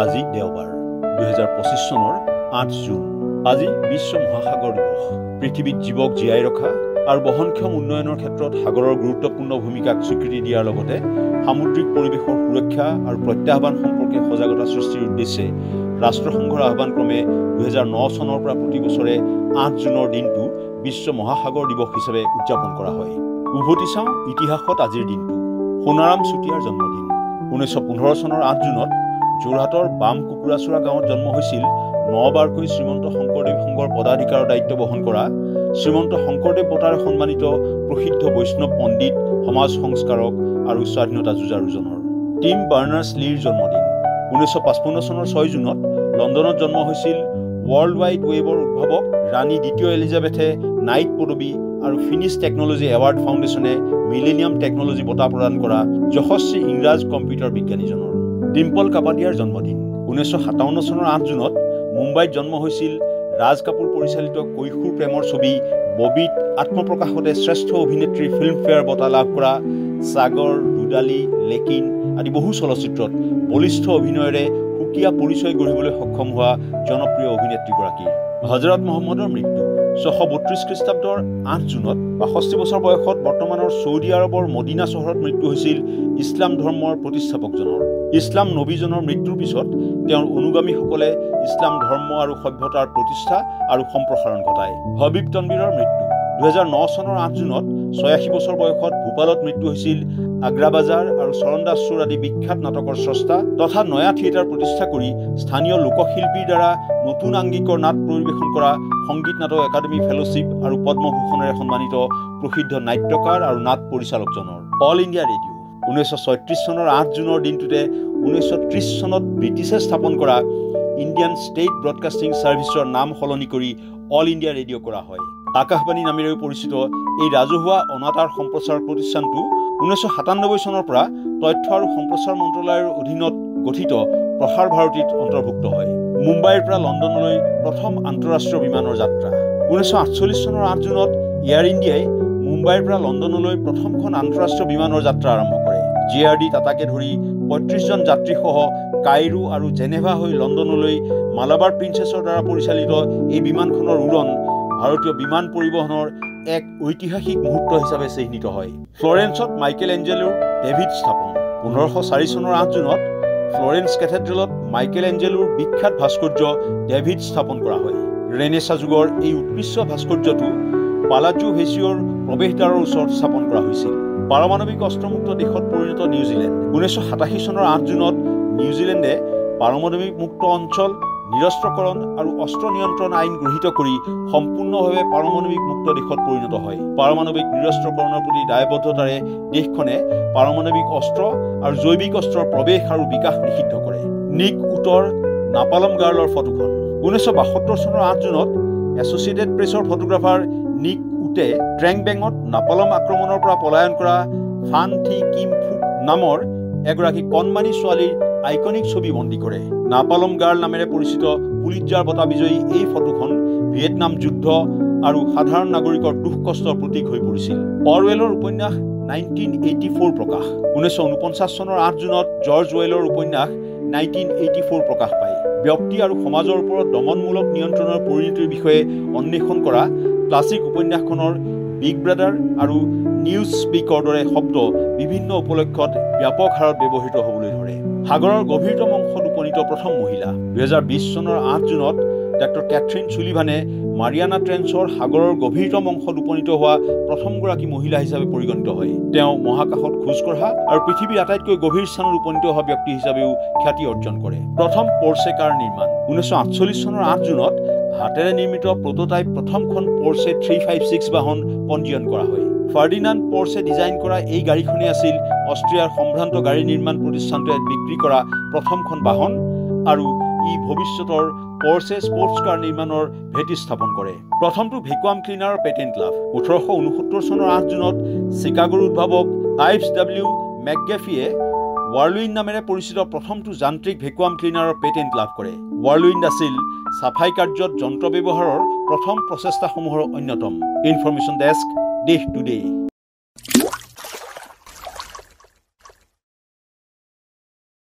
আজি দেওবাৰ 2025 চনৰ 8 জুন। আজি বিশ্ব মহাসাগৰ দিৱস। পৃথিৱীত জীৱক জীয়াই ৰখা আৰু বহনক্ষম উন্নয়নৰ ক্ষেত্ৰত সাগৰৰ গুৰুত্বপূৰ্ণ ভূমিকাক স্বীকৃতি দিয়াৰ লগতে সামুদ্ৰিক পৰিৱেশৰ সুৰক্ষা আৰু প্ৰত্যাহ্বান সম্পৰ্কে সজাগতা সৃষ্টিৰ উদ্দেশ্যে ৰাষ্ট্ৰসংঘৰ আহ্বানক্ৰমে 2009 চনৰ পৰা প্ৰতি বছৰে 8 জুনৰ দিনটো বিশ্ব মহাসাগৰ দিৱস হিচাপে উদযাপন কৰা হয়। উভতি চাওঁ ইতিহাসত আজিৰ দিনটো। সোণাৰাম চুতীয়াৰ জন্মদিন। 1915 চনৰ 8 জুনত যোৰহাটৰ বাম কুকুৰাচোৰা গাঁৱত জন্ম হৈছিল 9 বাৰকৈ শ্ৰীমন্ত শংকৰদেৱ সংঘৰ পদাধিকাৰৰ দায়িত্ব বহন কৰা শ্ৰীমন্ত শংকৰদেৱ বঁটাৰে সন্মানিত প্ৰসিদ্ধ বৈষ্ণৱ পণ্ডিত, সমাজ সংস্কাৰক আৰু স্বাধীনতা যুঁজাৰুজনৰ। টিম বাৰ্নাৰ্ছ-লিৰ জন্মদিন। 1955 চনৰ 6 জুনত লণ্ডনত জন্ম হৈছিল ৱৰ্ল্ড ৱাইড ৱেবৰ উদ্ভাৱক ৰাণী দ্বিতীয় এলিজাবেথে নাইট পদবী আৰু ফিনিছ টেকনলজি এৱাৰ্ড ফাউণ্ডেশ্যনে মিলেনিয়াম টেকনলজি বঁটা প্ৰদান কৰা যশস্বী ইংৰাজ কম্পিউটাৰ বিজ্ঞানীজনৰ। ডিম্পল কাপাডিয়াৰ জন্মদিন। 1957 চনৰ 8 জুনত মুম্বাইত জন্ম হৈছিল ৰাজ কাপুৰ পৰিচালিত কৈশোৰ প্ৰেমৰ ছবি ববিত আত্মপ্ৰকাশতে শ্ৰেষ্ঠ অভিনেত্ৰী ফিল্মফেয়াৰ বঁটা লাভ কৰা সাগৰ, দুদালি, লেকিন আদি বহু চলচ্চিত্ৰত বলিষ্ঠ অভিনয়েৰে সুকীয়া পৰিচয় গঢ়িবলৈ সক্ষম হোৱা জনপ্ৰিয় অভিনেত্ৰীগৰাকী। হজৰত মহম্মদৰ মৃত্যু। 632 খ্ৰীষ্টাব্দৰ 8 জুনত 62 বছৰ বয়সত বৰ্তমানৰ ছৌদি আৰবৰ মদিনা চহৰত মৃত্যু হৈছিল ইছলাম ধৰ্মৰ প্ৰতিষ্ঠাপকজনৰ। ইছলাম নবীজনৰ মৃত্যুৰ পিছত তেওঁৰ অনুগামীসকলে ইছলাম ধৰ্ম আৰু সভ্যতাৰ প্ৰতিষ্ঠা আৰু সম্প্ৰসাৰণ ঘটায়। হবিব তনবীৰৰ মৃত্যু। 2009 চনৰ 8 জুনত 86 বছৰ বয়সত ভূপালত মৃত্যু হৈছিল আগ্ৰাবাজাৰ আৰু চৰণদাস চোৰ আদি বিখ্যাত নাটকৰ স্ৰষ্টা তথা নয়া থিয়েটাৰ প্ৰতিষ্ঠা কৰি স্থানীয় লোকশিল্পীৰ দ্বাৰা নতুন আংগিকৰ নাট পৰিৱেশন কৰা সংগীত নাটক একাডেমী ফেলোশ্বিপ আৰু পদ্মভূষণেৰে সন্মানিত প্ৰসিদ্ধ নাট্যকাৰ আৰু নাট পৰিচালকজনৰ। All India radio'. 1936 চনৰ 8 জুনৰ দিনটোতে 1930 চনত ব্ৰিটিছে স্থাপন কৰা ইণ্ডিয়ান ষ্টেট ব্ৰডকাষ্টিং ছাৰ্ভিচৰ নাম সলনি কৰি অল ইণ্ডিয়া ৰেডিঅ' কৰা হয়। আকাশবাণী নামেৰেও পৰিচিত এই ৰাজহুৱা অনাতাঁৰ সম্প্ৰচাৰ প্ৰতিষ্ঠানটো 1997 চনৰ পৰা তথ্য আৰু সম্প্ৰচাৰ মন্ত্ৰালয়ৰ অধীনত গঠিত প্ৰসাৰ ভাৰতীত অন্তৰ্ভুক্ত হয়। মুম্বাইৰ পৰা লণ্ডনলৈ প্ৰথম আন্তঃৰাষ্ট্ৰীয় বিমানৰ যাত্ৰা। 1948 চনৰ 8 জুনত এয়াৰ ইণ্ডিয়াই মুম্বাইৰ পৰা লণ্ডনলৈ প্ৰথমখন আন্তঃৰাষ্ট্ৰীয় বিমানৰ যাত্ৰা আৰম্ভ কৰে। JRD টাটাকে ধৰি 35 জন যাত্ৰীসহ কাইৰো আৰু জেনেভা হৈ লণ্ডনলৈ মালাবাৰ প্ৰিন্সেছৰ দ্বাৰা পৰিচালিত এই বিমানখনৰ উৰণ ভাৰতীয় বিমান পৰিবহণৰ এক ঐতিহাসিক মুহূৰ্ত হিচাপে চিহ্নিত হয়। ফ্লৰেন্সত মাইকেল এঞ্জেলোৰ ডেভিড স্থাপন। 1504 চনৰ 8 জুনত ফ্লৰেন্স কেথেড্ৰেলত মাইকেল এঞ্জেলোৰ বিখ্যাত ভাস্কৰ্য ডেভিড স্থাপন কৰা হয়। ৰেনেছাঁ যুগৰ এই উৎকৃষ্ট ভাস্কৰ্যটো পালাজো ভেচিঅ'ৰ প্ৰৱেশদ্বাৰৰ ওচৰত স্থাপন কৰা হৈছিল। পাৰমাণৱিক অস্ত্ৰমুক্ত দেশত পৰিণত নিউজিলেণ্ড। 1987 চনৰ 8 জুনত নিউজিলেণ্ডে পাৰমাণৱিক মুক্ত অঞ্চল, নিৰস্ত্ৰকৰণ আৰু অস্ত্ৰ নিয়ন্ত্ৰণ আইন গৃহীত কৰি সম্পূৰ্ণভাৱে পাৰমাণৱিক মুক্ত দেশত পৰিণত হয়। পাৰমাণৱিক নিৰস্ত্ৰকৰণৰ প্ৰতি দায়বদ্ধতাৰে দেশখনে পাৰমাণৱিক অস্ত্ৰ আৰু জৈৱিক অস্ত্ৰৰ প্ৰৱেশ আৰু বিকাশ নিষিদ্ধ কৰে। নিক উটৰ নাপালম গাৰ্লৰ ফটোখন। 1972 চনৰ 8 জুনত এছ'চিয়েটেড প্ৰেছৰ ফটোগ্ৰাফাৰ নিক উটে ট্ৰেংবেঙত নাপালম আক্ৰমণৰ পৰা পলায়ন কৰা ফান থি কিম ফুক নামৰ এগৰাকী কণমানি ছোৱালীৰ আইকনিক ছবি বন্দী কৰে। নাপালম গাৰ্ল নামেৰে পৰিচিত পুলিটজাৰ বঁটা বিজয়ী এই ফটোখন ভিয়েটনাম যুদ্ধ আৰু সাধাৰণ নাগৰিকৰ দুখ কষ্টৰ প্ৰতীক হৈ পৰিছিল। অৰৱেলৰ উপন্যাস 1984 প্ৰকাশ। 1949 চনৰ 8 জুনত জৰ্জ ৱেলৰ উপন্যাস 1984 প্ৰকাশ পায়। ব্যক্তি আৰু সমাজৰ ওপৰত দমনমূলক নিয়ন্ত্ৰণৰ পৰিণতিৰ বিষয়ে অন্বেষণ কৰা ক্লাছিক উপন্যাসখনৰ বিগ ব্ৰাদাৰ আৰু নিউজ স্পীকৰ দৰে শব্দ বিভিন্ন উপলক্ষত ব্যাপক হাৰত ব্যৱহৃত হ'বলৈ ধৰে। সাগৰৰ গভীৰতম অংশত উপনীত প্ৰথম মহিলা। 2020 চনৰ 8 জুনত ডাঃ কেথৰিন চুলিভানে মাৰিয়ানা ট্ৰেঞ্চৰ সাগৰৰ গভীৰতম অংশত উপনীত হোৱা প্ৰথমগৰাকী মহিলা হিচাপে পৰিগণিত হয়। তেওঁ মহাকাশত খোজ কঢ়া আৰু পৃথিৱীৰ আটাইতকৈ গভীৰ স্থানত উপনীত হোৱা ব্যক্তি হিচাপেও খ্যাতি অৰ্জন কৰে। প্ৰথম পৰ্ছে কাৰ নিৰ্মাণ। 1948 চনৰ 8 জুনত হাতেৰে নিৰ্মিত প্ৰটোটাইপ প্ৰথমখন পৰ্ছে 356 বাহন পঞ্জীয়ন কৰা হয়। ফাৰ্ডিনাণ্ড পৰ্ছে ডিজাইন কৰা এই গাড়ীখনেই আছিল অষ্ট্ৰিয়াৰ সম্ভ্ৰান্ত গাড়ী নিৰ্মাণ প্ৰতিষ্ঠানটোৱে বিক্ৰী কৰা প্ৰথমখন বাহন আৰু ই ভৱিষ্যতৰ পৰ্ছে স্পৰ্টছ কাৰ নিৰ্মাণৰ ভেটি স্থাপন কৰে। প্ৰথমটো ভেকুৱাম ক্লিনাৰৰ পেটেণ্ট লাভ। 1869 চনৰ 8 জুনত চিকাগোৰ উদ্ভাৱক আইভছ ডব্লিউ মেকগেফিয়ে ৱাৰ্লউইণ্ড নামেৰে পৰিচিত প্ৰথমটো যান্ত্ৰিক ভেকুৱাম ক্লিনাৰৰ পেটেণ্ট লাভ কৰে। ৱাৰ্লউইণ্ড আছিল চাফাই কাৰ্যত যন্ত্ৰ ব্যৱহাৰৰ প্ৰথম প্ৰচেষ্টাসমূহৰ অন্যতম। ইনফৰমেশ্যন ডেস্ক, দেশ টুডে।